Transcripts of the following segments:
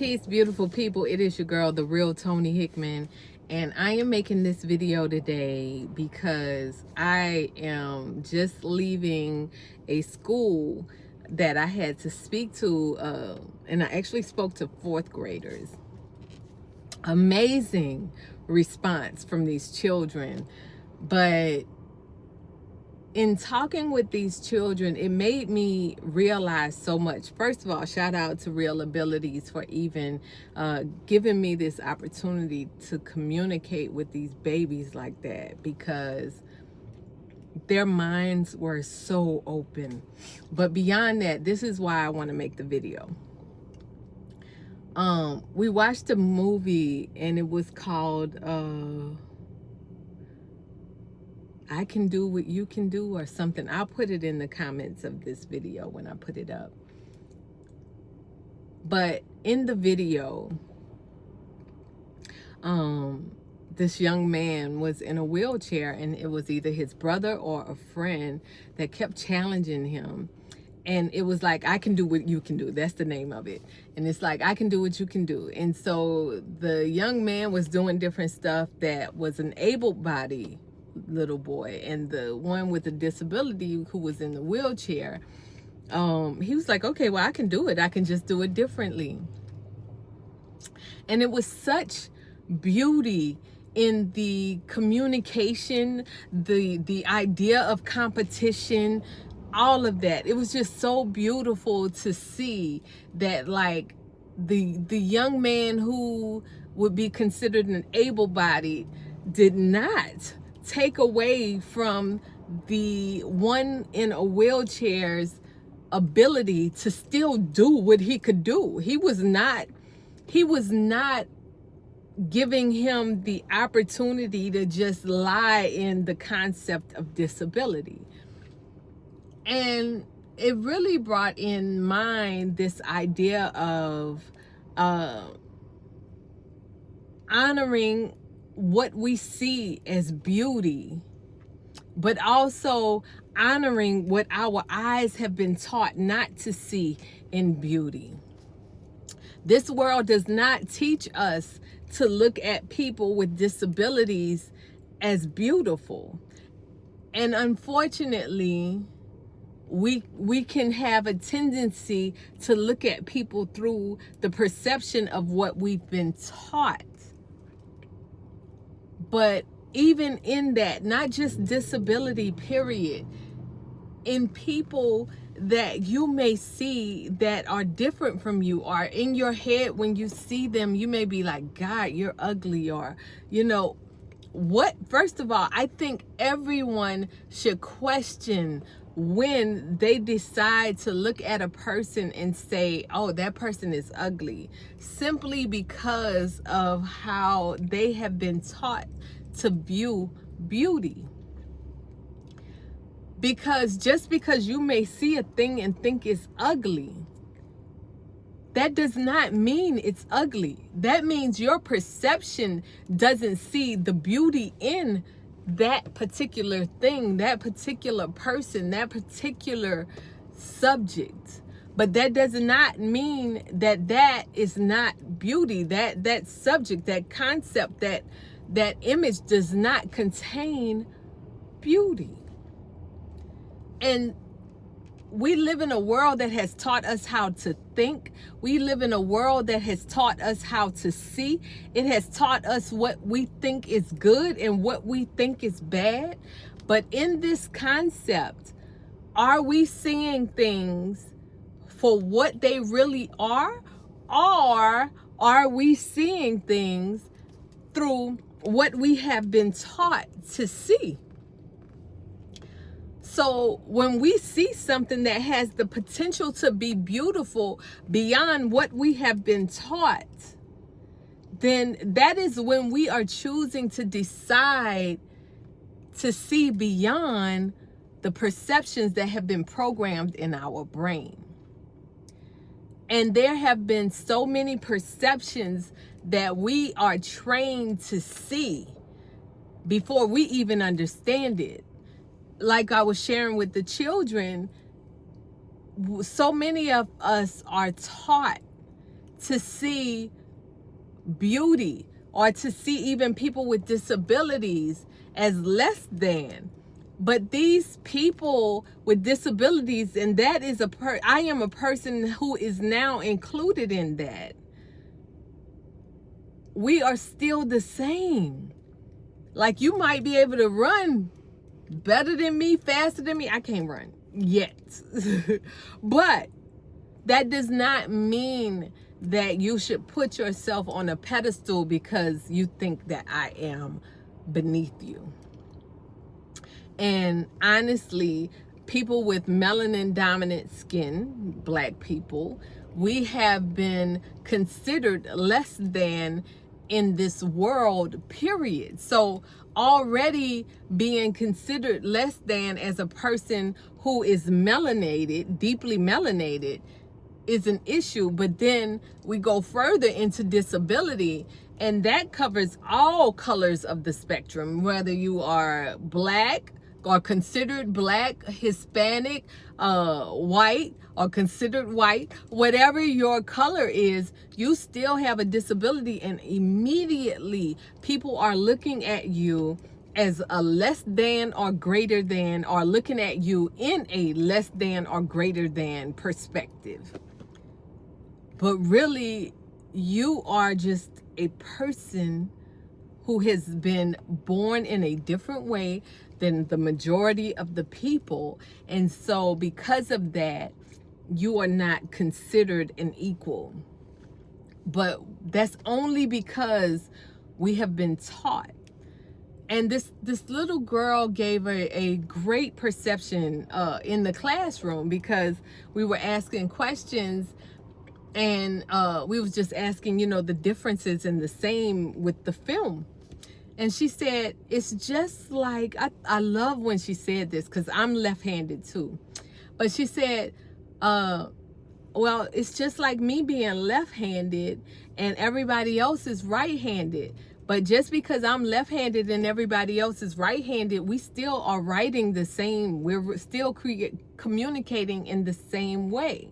Peace, beautiful people. It is your girl, the real Tony Hickman, and I am making this video today because I am just leaving a school that I had to speak to, and I actually spoke to fourth graders. Amazing response from these children, but in talking with these children, it made me realize so much. First of all, shout out to Real Abilities for even giving me this opportunity to communicate with these babies like that, because their minds were so open. But beyond that, this is why I want to make the video. We watched a movie and it was called I Can Do What You Can Do or something. I'll put it in the comments of this video when I put it up. But in the video, this young man was in a wheelchair, and it was either his brother or a friend that kept challenging him. And it was like, I can do what you can do. That's the name of it. And it's like, I can do what you can do. And so the young man was doing different stuff that was an able-bodied little boy, and the one with the disability who was in the wheelchair, he was like, okay, well, I can do it. I can just do it differently. And it was such beauty in the communication, the idea of competition, all of that. It was just so beautiful to see that, like, the young man who would be considered an able-bodied did not take away from the one in a wheelchair's ability to still do what he could do. He was not giving him the opportunity to just lie in the concept of disability. And it really brought in mind this idea of honoring what we see as beauty, but also honoring what our eyes have been taught not to see in beauty. This world does not teach us to look at people with disabilities as beautiful. And unfortunately, we can have a tendency to look at people through the perception of what we've been taught. But even in that, not just disability, period, in people that you may see that are different from you, or in your head when you see them, you may be like, God, you're ugly, or, you know, what? First of all, I think everyone should question when they decide to look at a person and say, oh, that person is ugly, simply because of how they have been taught to view beauty. Because just because you may see a thing and think it's ugly, that does not mean it's ugly. That means your perception doesn't see the beauty in that particular thing, that particular person, that particular subject. But that does not mean that that is not beauty. That subject, that concept, that image does not contain beauty. And we live in a world that has taught us how to think. We live in a world that has taught us how to see. It has taught us what we think is good and what we think is bad. But in this concept, are we seeing things for what they really are? Or are we seeing things through what we have been taught to see? So when we see something that has the potential to be beautiful beyond what we have been taught, then that is when we are choosing to decide to see beyond the perceptions that have been programmed in our brain. And there have been so many perceptions that we are trained to see before we even understand it. Like I was sharing with the children, so many of us are taught to see beauty or to see even people with disabilities as less than. But these people with disabilities, and that is I am a person who is now included in that. We are still the same. Like, you might be able to run better than me, faster than me. I can't run yet. But that does not mean that you should put yourself on a pedestal because you think that I am beneath you. And honestly, people with melanin dominant skin, black people, we have been considered less than in this world, period. So already being considered less than as a person who is melanated, deeply melanated, is an issue. But then we go further into disability, and that covers all colors of the spectrum, whether you are black or considered black, Hispanic, white, or considered white. Whatever your color is, you still have a disability, and immediately people are looking at you as a less than or greater than, or looking at you in a less than or greater than perspective. But really, you are just a person who has been born in a different way than the majority of the people. And so because of that, you are not considered an equal. But that's only because we have been taught. And this little girl gave a great perception in the classroom, because we were asking questions, and we was just asking, the differences and the same with the film. And she said, it's just like, I love when she said this, because I'm left-handed too. But she said, well, it's just like me being left-handed and everybody else is right-handed. But just because I'm left-handed and everybody else is right-handed, we still are writing the same. We're still communicating in the same way.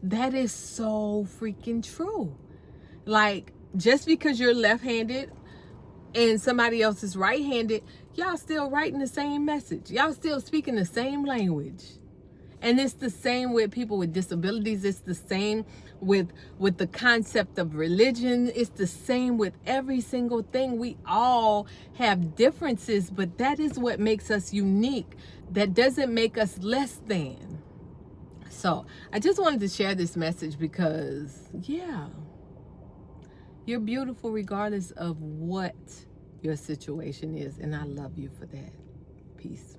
That is so freaking true. Like, just because you're left-handed and somebody else is right-handed, y'all still writing the same message. Y'all still speaking the same language. And it's the same with people with disabilities. It's the same with the concept of religion. It's the same with every single thing. We all have differences, but that is what makes us unique. That doesn't make us less than. So I just wanted to share this message because, yeah, you're beautiful regardless of what your situation is. And I love you for that. Peace.